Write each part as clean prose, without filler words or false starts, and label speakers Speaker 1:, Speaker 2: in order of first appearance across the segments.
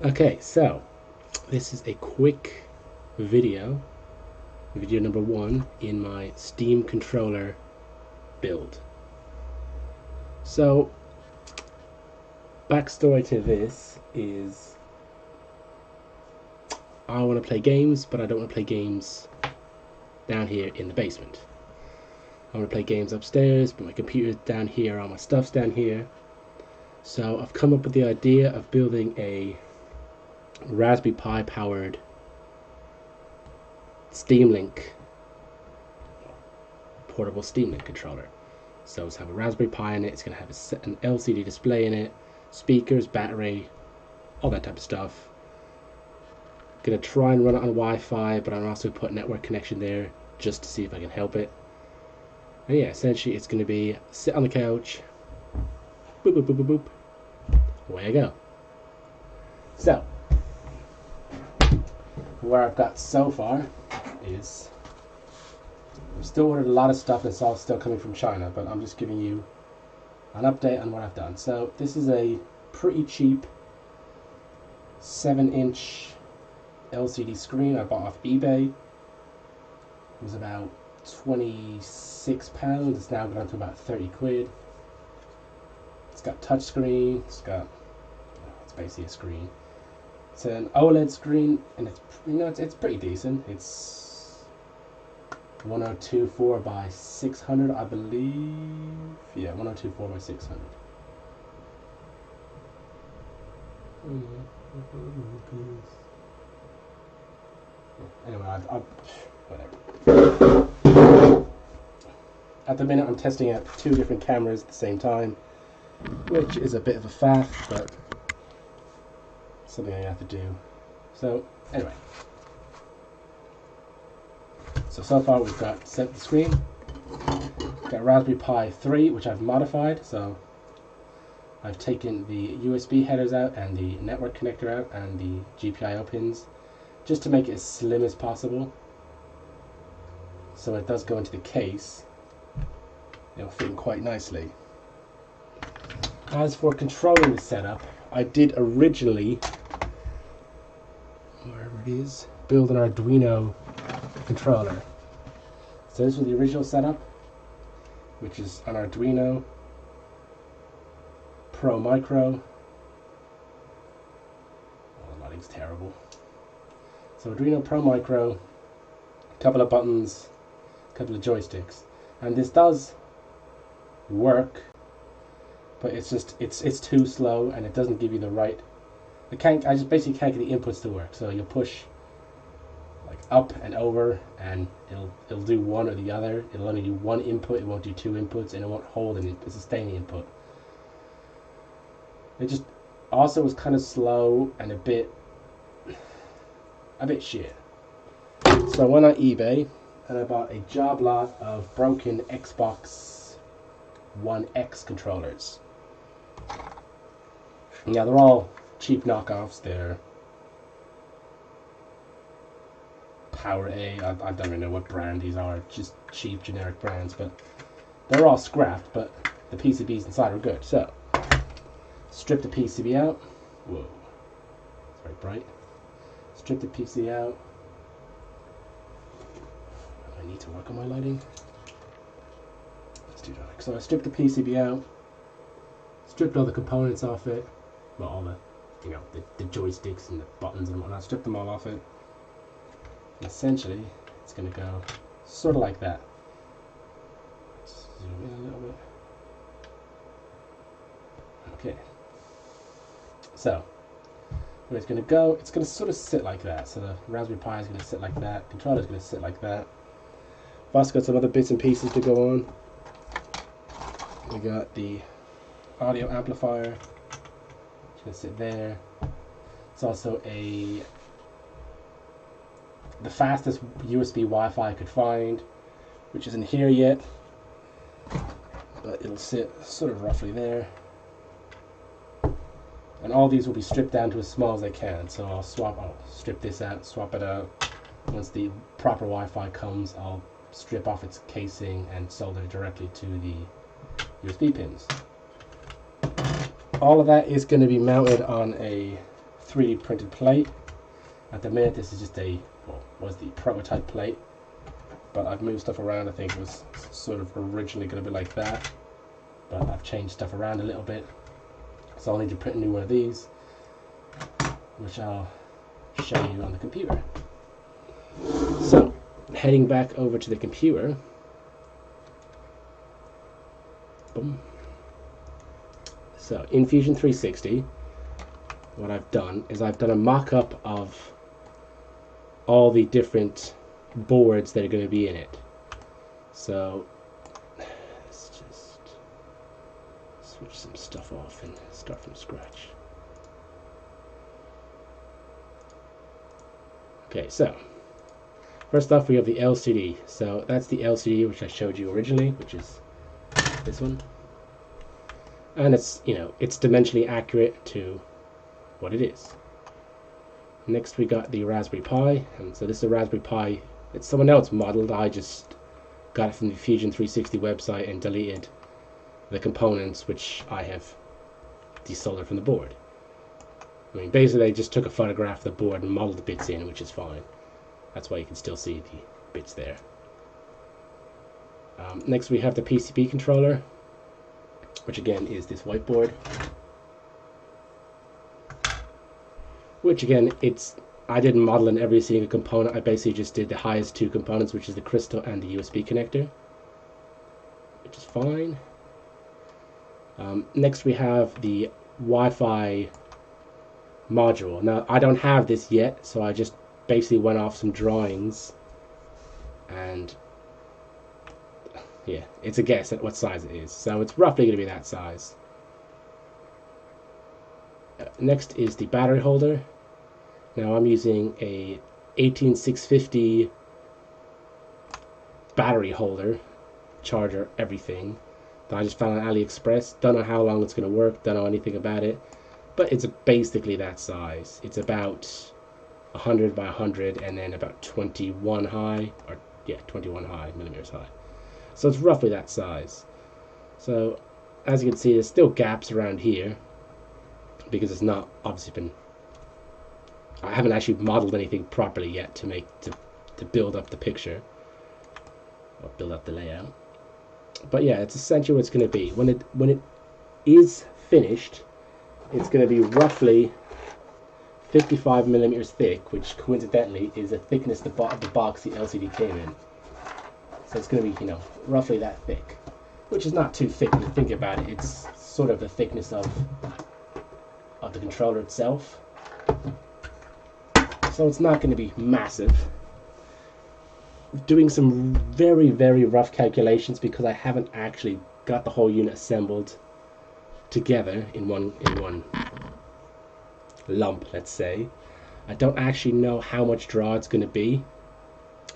Speaker 1: Okay, so this is a quick video number 1 in my Steam controller build. So, backstory to this is I want to play games, but I don't want to play games down here in the basement. I want to play games upstairs, but my computer's down here, all my stuff's down here. So I've come up with the idea of building a Raspberry Pi powered Steam Link, portable Steam Link controller. So it's have a Raspberry Pi in it, it's going to have an LCD display in it, speakers, battery, all that type of stuff. Going to try and run it on Wi-Fi, but I'm also put network connection there just to see if I can help it. And yeah, essentially it's going to be sit on the couch, boop boop boop boop boop, away I go. So where I've got so far is I've still ordered a lot of stuff that's all still coming from China, but I'm just giving you an update on what I've done. So this is a pretty cheap 7-inch LCD screen I bought off eBay. It was about £26. It's now gone to about 30 quid. It's got touchscreen. It's basically a screen. It's an OLED screen, and it's pretty decent. It's 1024 by 600, I believe. Yeah, 1024 by 600. Anyway, whatever. At the minute, I'm testing out 2 different cameras at the same time, which is a bit of a faff, but something I have to do. So anyway, so far we've got set the screen. We've got Raspberry Pi 3, which I've modified. So I've taken the USB headers out and the network connector out and the GPIO pins, just to make it as slim as possible. So it does go into the case. It'll fit in quite nicely. As for controlling the setup, I did originally, wherever it is, build an Arduino controller. So this was the original setup, which is an Arduino Pro Micro. Oh, the lighting's terrible. So Arduino Pro Micro, a couple of buttons, a couple of joysticks, and this does work, but it's too slow and it doesn't give you the right. I just basically can't get the inputs to work. So you'll push like up and over, and it'll do one or the other. It'll only do one input. It won't do 2 inputs, and it won't hold and sustain the input. It just also was kind of slow and a bit shit. So I went on eBay and I bought a job lot of broken Xbox One X controllers. Now they're all cheap knockoffs. They're Power A. I don't even know what brand these are. Just cheap generic brands, but they're all scrapped. But the PCBs inside are good. So strip the PCB out. Whoa, it's very bright. Strip the PCB out. I need to work on my lighting. Let's do that. So I stripped the PCB out. Stripped all the components off it. Well, all the, the joysticks and the buttons and whatnot. Stripped them all off it. And essentially, it's going to go sort of like that. Zoom in a little bit. Okay. So, where it's going to go, it's going to sort of sit like that. So the Raspberry Pi is going to sit like that. The controller is going to sit like that. I've also got some other bits and pieces to go on. We got the audio amplifier. It's going to sit there. It's also the fastest USB Wi-Fi I could find, which isn't here yet, but it'll sit sort of roughly there. And all these will be stripped down to as small as I can. So I'll strip this out, swap it out. Once the proper Wi-Fi comes, I'll strip off its casing and solder it directly to the USB pins. All of that is going to be mounted on a 3D printed plate. At the minute, this is just was the prototype plate, but I've moved stuff around. I think it was sort of originally going to be like that, but I've changed stuff around a little bit. So I'll need to print a new one of these, which I'll show you on the computer. So, heading back over to the computer. Boom. So, in Fusion 360, what I've done is I've done a mock-up of all the different boards that are going to be in it. So, let's just switch some stuff off and start from scratch. Okay, so first off we have the LCD. So that's the LCD which I showed you originally, which is this one. And it's, it's dimensionally accurate to what it is. Next we got the Raspberry Pi, and so this is a Raspberry Pi. It's someone else modeled. I just got it from the Fusion 360 website and deleted the components which I have desoldered from the board. I mean, basically, they just took a photograph of the board and modeled the bits in, which is fine. That's why you can still see the bits there. Next, we have the PCB controller, which again is this whiteboard. Which again, I didn't model in every single component. I basically just did the highest two components, which is the crystal and the USB connector, which is fine. Next, we have the Wi-Fi module. Now I don't have this yet, so I just basically went off some drawings, and yeah, it's a guess at what size it is, so it's roughly going to be that size. Next is the battery holder. Now I'm using a 18650 battery holder, charger, everything, that I just found on AliExpress. Don't know how long it's going to work, don't know anything about it. But it's basically that size. It's about 100 by 100 and then about 21 high, or yeah, 21 millimeters high. So it's roughly that size. So as you can see, there's still gaps around here because it's not obviously I haven't actually modeled anything properly yet to build up the picture or build up the layout. But yeah, it's essentially what it's going to be. When it is finished, it's going to be roughly 55 millimeters thick, which coincidentally is the thickness of the box the LCD came in. So it's going to be, roughly that thick, which is not too thick when you think about it. It's sort of the thickness of the controller itself. So it's not going to be massive. Doing some very, very rough calculations because I haven't actually got the whole unit assembled together in one lump, let's say. I don't actually know how much draw it's going to be,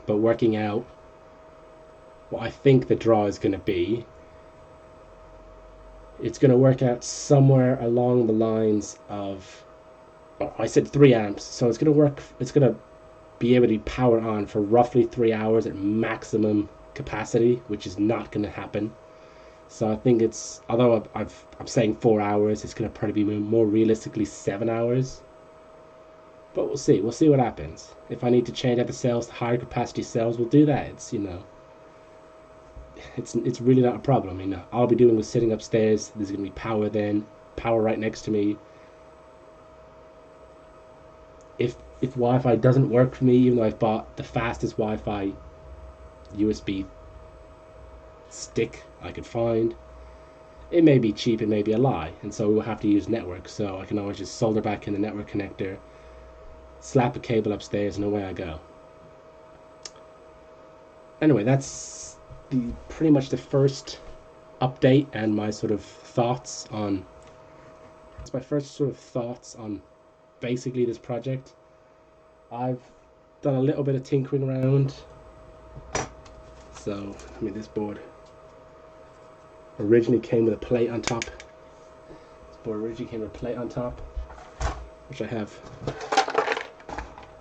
Speaker 1: but working out what I think the draw is going to be, it's going to work out somewhere along the lines of, I said 3 amps, so it's going to be able to be powered on for roughly 3 hours at maximum capacity, which is not going to happen. So I think it's, although I'm saying 4 hours, it's going to probably be more realistically 7 hours. But we'll see. We'll see what happens. If I need to change out the cells to higher capacity cells, we'll do that. It's really not a problem. All I'll be doing is sitting upstairs. There's going to be power right next to me. If Wi-Fi doesn't work for me, even though I've bought the fastest Wi-Fi USB stick I could find, it may be cheap, it may be a lie, and so we'll have to use network. So I can always just solder back in the network connector, slap a cable upstairs, and away I go. Anyway, that's pretty much the first update and my sort of thoughts on. It's my first sort of thoughts on basically this project. I've done a little bit of tinkering around. So, this board originally came with a plate on top. Which I have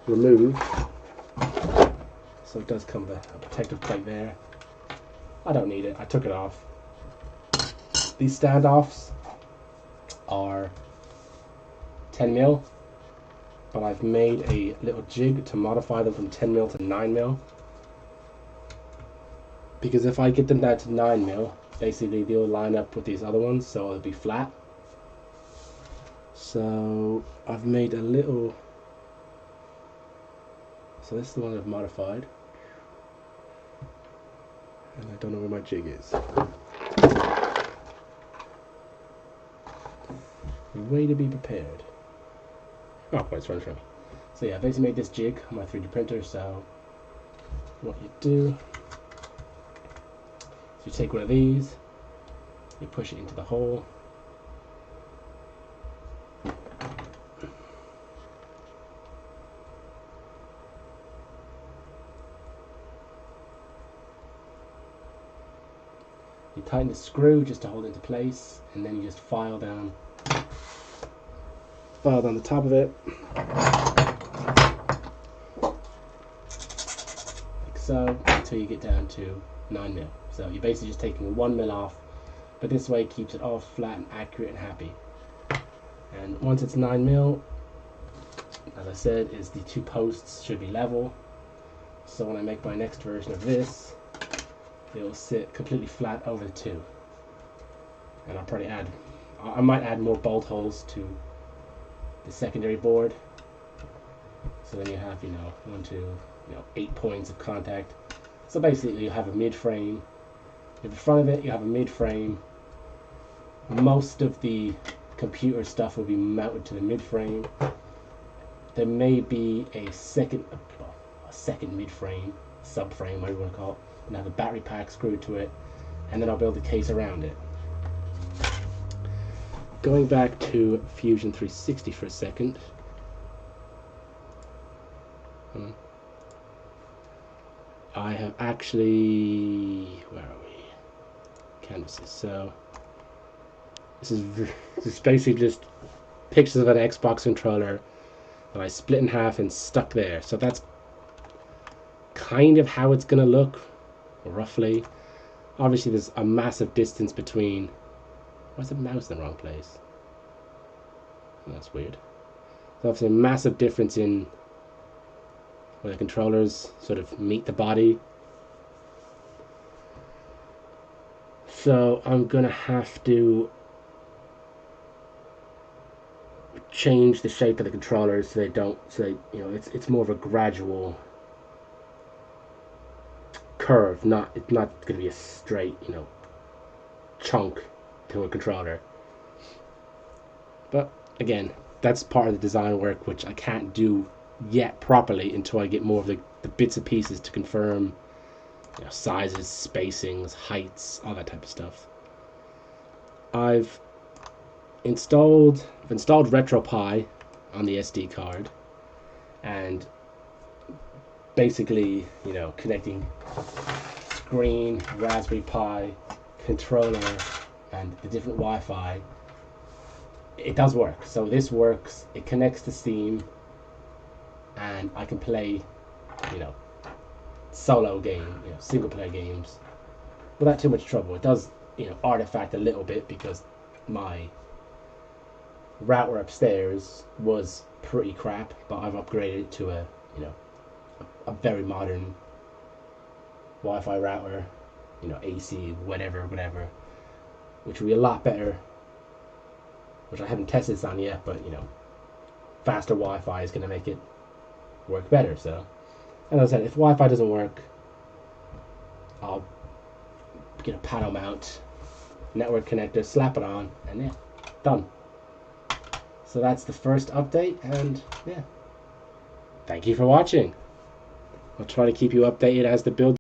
Speaker 1: removed. So it does come with a protective plate there. I don't need it. I took it off. These standoffs are 10 mil. but I've made a little jig to modify them from 10mm to 9mm. Because if I get them down to 9mm, basically they'll line up with these other ones, so it'll be flat. So I've made a little, so this is the one I've modified, and I don't know where my jig is. Way to be prepared. Oh, it's right in front of me. So yeah, I basically made this jig on my 3D printer. So what you do, you take one of these, you push it into the hole, you tighten the screw just to hold it into place, and then you just file down the top of it, like so, until you get down to 9mm. So you're basically just taking 1mm off, but this way it keeps it all flat and accurate and happy. And once it's 9mm, as I said, is the two posts should be level. So when I make my next version of this, it will sit completely flat over the two. And I'll probably I might add more bolt holes to the secondary board. So then you have, 8 points of contact. So basically you have a mid-frame. In the front of it, you have a mid-frame. Most of the computer stuff will be mounted to the mid-frame. There may be a second mid-frame, subframe, whatever you want to call it, and have a battery pack screwed to it, and then I'll build a case around it. Going back to Fusion 360 for a second. I have actually, where are we? Canvases. So this is basically just pictures of an Xbox controller that I split in half and stuck there. So that's kind of how it's gonna look, roughly. Obviously there's a massive distance between, why is the mouse in the wrong place? Oh, that's weird. So obviously a massive difference in where the controllers sort of meet the body. So I'm gonna have to change the shape of the controllers so it's more of a gradual curve. It's not gonna be a straight, chunk to a controller. But again, that's part of the design work, which I can't do yet properly until I get more of the bits and pieces to confirm sizes, spacings, heights, all that type of stuff. I've installed RetroPie on the SD card, and basically connecting screen, Raspberry Pi, controller, and the different Wi-Fi, it does work. So this works, it connects to Steam, and I can play solo game, single player games without too much trouble. It does artifact a little bit because my router upstairs was pretty crap, but I've upgraded it to a very modern Wi-Fi router, AC, whatever, which will be a lot better, which I haven't tested this on yet, but faster Wi-Fi is going to make it work better. So, and as I said, if Wi-Fi doesn't work, I'll get a panel mount, network connector, slap it on, and yeah, done. So that's the first update, and yeah, thank you for watching. I'll try to keep you updated as the build